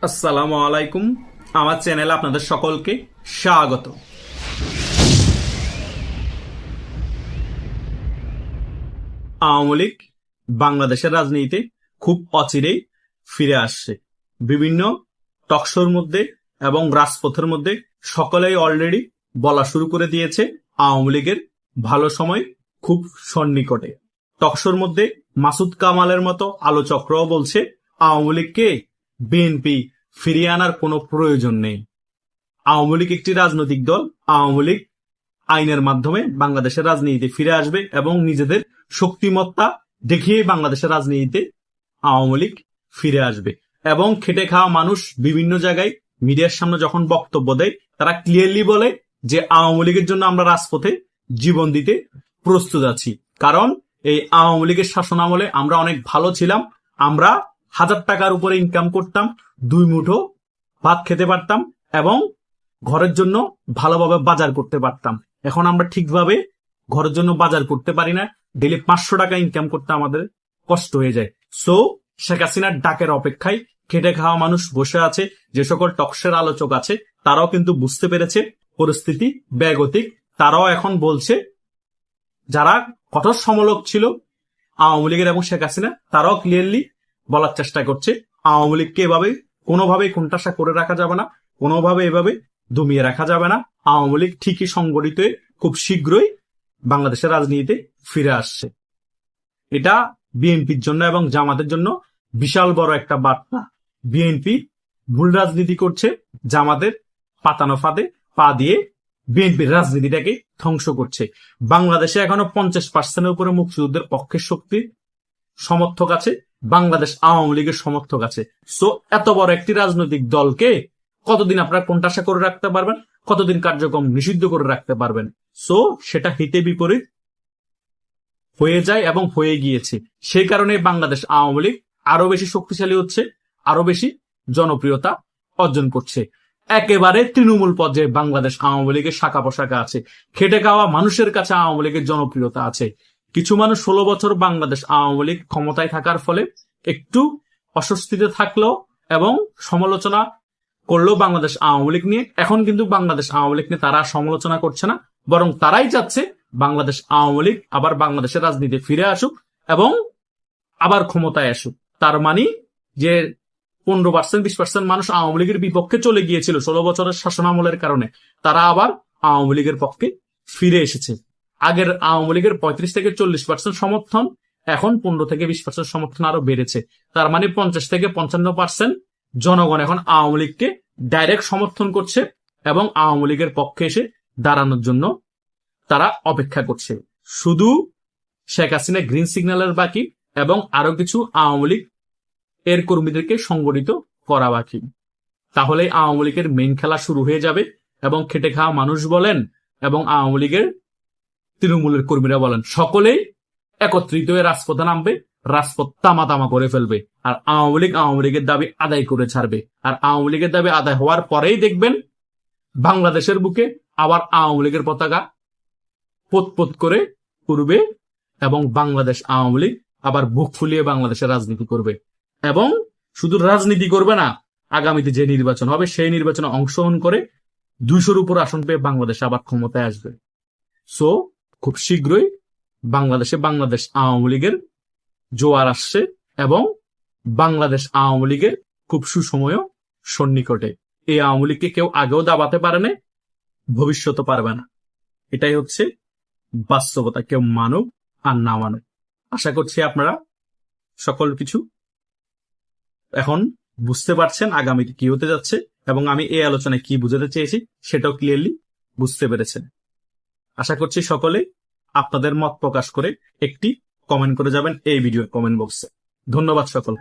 আসসালামু আলাইকুম। আমার চ্যানেলে আপনাদের সকলকে স্বাগত। আওয়ামী লীগ বাংলাদেশের রাজনীতিতে খুব অচিরেই ফিরে আসছে। বিভিন্ন টকশোর মধ্যে এবং রাজপথের মধ্যে সকলেই অলরেডি বলা শুরু করে দিয়েছে আওয়ামী লীগের ভালো সময় খুব সন্নিকটে। টকশোর মধ্যে মাসুদ কামালের মতো আলোচকরাও বলছে আওয়ামী লীগকে বিএনপি ফিরিয়ে আনার কোনো প্রয়োজন নেই। আওয়ামী লীগ একটি রাজনৈতিক দল। আওয়ামী লীগ আইনের মাধ্যমে বাংলাদেশের রাজনীতিতে ফিরে আসবে এবং নিজেদের শক্তিমত্তা দেখিয়ে বাংলাদেশের রাজনীতিতে আওয়ামী লীগ ফিরে আসবে। এবং খেটে খাওয়া মানুষ বিভিন্ন জায়গায় মিডিয়ার সামনে যখন বক্তব্য দেয়, তারা ক্লিয়ারলি বলে যে আওয়ামী লীগের জন্য আমরা রাজপথে জীবন দিতে প্রস্তুত আছি। কারণ এই আওয়ামী লীগের শাসন আমলে আমরা অনেক ভালো ছিলাম। আমরা 1000 টাকার উপরে ইনকাম করতাম, 2 মুঠো ভাত খেতে পারতাম এবং ঘরের জন্য ভালোভাবে বাজার করতে পারতাম। এখন আমরা ঠিকভাবে ঘরের জন্য বাজার করতে পারি না। ডেলি 500 টাকা ইনকাম করতে আমাদের কষ্ট হয়ে যায়। সো শেখ হাসিনার ডাকের অপেক্ষায় খেটে খাওয়া মানুষ বসে আছে। যে সকল টকশের আলোচক আছে তারাও কিন্তু বুঝতে পেরেছে পরিস্থিতি বেগতিক। তারাও এখন বলছে, যারা কঠোর সমালোচক ছিল আওয়ামী লীগের এবং শেখ হাসিনা, তারাও ক্লিয়ারলি বলার চেষ্টা করছে আওয়ামী লীগকে এভাবে কোনোভাবেই কোণঠাসা করে রাখা যাবে না, কোনোভাবে এভাবে দমিয়ে রাখা যাবে না। আওয়ামী লীগ ঠিকই সংগঠিত হয়ে খুব শীঘ্রই বাংলাদেশের রাজনীতিতে ফিরে আসছে। এটা বিএনপির জন্য এবং জামাতের জন্য বিশাল বড় একটা বার্তা। বিএনপি ভুল রাজনীতি করছে, জামাতের পাতানো ফাঁদে পা দিয়ে বিএনপির রাজনীতিটাকে ধ্বংস করছে। বাংলাদেশে এখনো 50% উপরে মুক্তিযুদ্ধের পক্ষের শক্তি সমর্থক আছে, বাংলাদেশ আওয়ামী লীগের সমর্থক আছে। সো এত বড় একটি রাজনৈতিক দলকে কতদিন আপনারা কোণঠাসা করে রাখতে পারবেন, কতদিন কার্যক্রম নিষিদ্ধ করে রাখতে পারবেন? সো সেটা হিতে বিপরীত হয়ে যায় এবং হয়ে গিয়েছে। সেই কারণে বাংলাদেশ আওয়ামী লীগ আরো বেশি শক্তিশালী হচ্ছে, আরো বেশি জনপ্রিয়তা অর্জন করছে। একেবারে তৃণমূল পর্যায়ে বাংলাদেশ আওয়ামী লীগের শাখা পোশাখা আছে। খেটে খাওয়া মানুষের কাছে আওয়ামী লীগের জনপ্রিয়তা আছে। কিছু মানুষ 16 বছর বাংলাদেশ আওয়ামী লীগ ক্ষমতায় থাকার ফলে একটু অস্বস্তিতে থাকলো এবং সমালোচনা করলো বাংলাদেশ আওয়ামী লীগ নিয়ে। এখন কিন্তু বাংলাদেশ আওয়ামী লীগ নিয়ে তারা সমালোচনা করছে না, বরং তারাই চাচ্ছে বাংলাদেশ আওয়ামী লীগ আবার বাংলাদেশের রাজনীতিতে ফিরে আসুক এবং আবার ক্ষমতায় আসুক। তার মানে যে 15% 20% মানুষ আওয়ামী লীগের বিপক্ষে চলে গিয়েছিল 16 বছরের শাসন আমলের কারণে, তারা আবার আওয়ামী লীগের পক্ষে ফিরে এসেছে। আগের আওয়ামী লীগের 35 থেকে 40% সমর্থন, এখন 15 থেকে 20% সমর্থন আরো বেড়েছে। তার মানে 50 থেকে 55% জনগণ এখন আওয়ামী লীগকে ডাইরেক্ট সমর্থন করছে এবং আওয়ামী লীগের পক্ষে এসে দাঁড়ানোর জন্য তারা অপেক্ষা করছে। শুধু শেখ হাসিনা গ্রিন সিগন্যালের বাকি এবং আরো কিছু আওয়ামী লীগ এর কর্মীদেরকে সংগঠিত করা বাকি। তাহলে আওয়ামী লীগের মেইন খেলা শুরু হয়ে যাবে এবং খেটে খাওয়া মানুষ বলেন এবং আওয়ামী লীগের তৃণমূলের কর্মীরা বলেন, সকলেই একত্রিত হয়ে রাজপথে নামবে, রাজপথ তামা তামা করে ফেলবে। আর আওয়ামী লীগের দাবি আদায় করে ছাড়বে। আর আওয়ামী লীগের দাবি আদায় হওয়ার পরেই দেখবেন বাংলাদেশের বুকে আবার আওয়ামী লীগের পতাকা পোত করে উড়বে এবং বাংলাদেশ আওয়ামী লীগ আবার বুক ফুলিয়ে বাংলাদেশের রাজনীতি করবে। এবং শুধু রাজনীতি করবে না, আগামীতে যে নির্বাচন হবে সেই নির্বাচনে অংশগ্রহণ করে 200-র উপর আসন পেয়ে বাংলাদেশে আবার ক্ষমতায় আসবে। সো খুব শীঘ্রই বাংলাদেশ আওয়ামী লীগের জোয়ার আসছে এবং বাংলাদেশ আওয়ামী লীগের খুব সুসময় সন্নিকটে। এই আওয়ামী লীগকে কেউ আগেও দাবাতে পারে না, ভবিষ্যতে পারবে না। এটাই হচ্ছে বাস্তবতা, কেউ মানুক আর না মানুক। আশা করছি আপনারা সকল কিছু এখন বুঝতে পারছেন আগামীতে কি হতে যাচ্ছে এবং আমি এই আলোচনায় কি বুঝাতে চেয়েছি সেটাও ক্লিয়ারলি বুঝতে পেরেছেন। আশা করছি সকলে আপনাদের মত প্রকাশ করে একটি কমেন্ট করে যাবেন এই ভিডিওর কমেন্ট বক্সে। ধন্যবাদ সকল।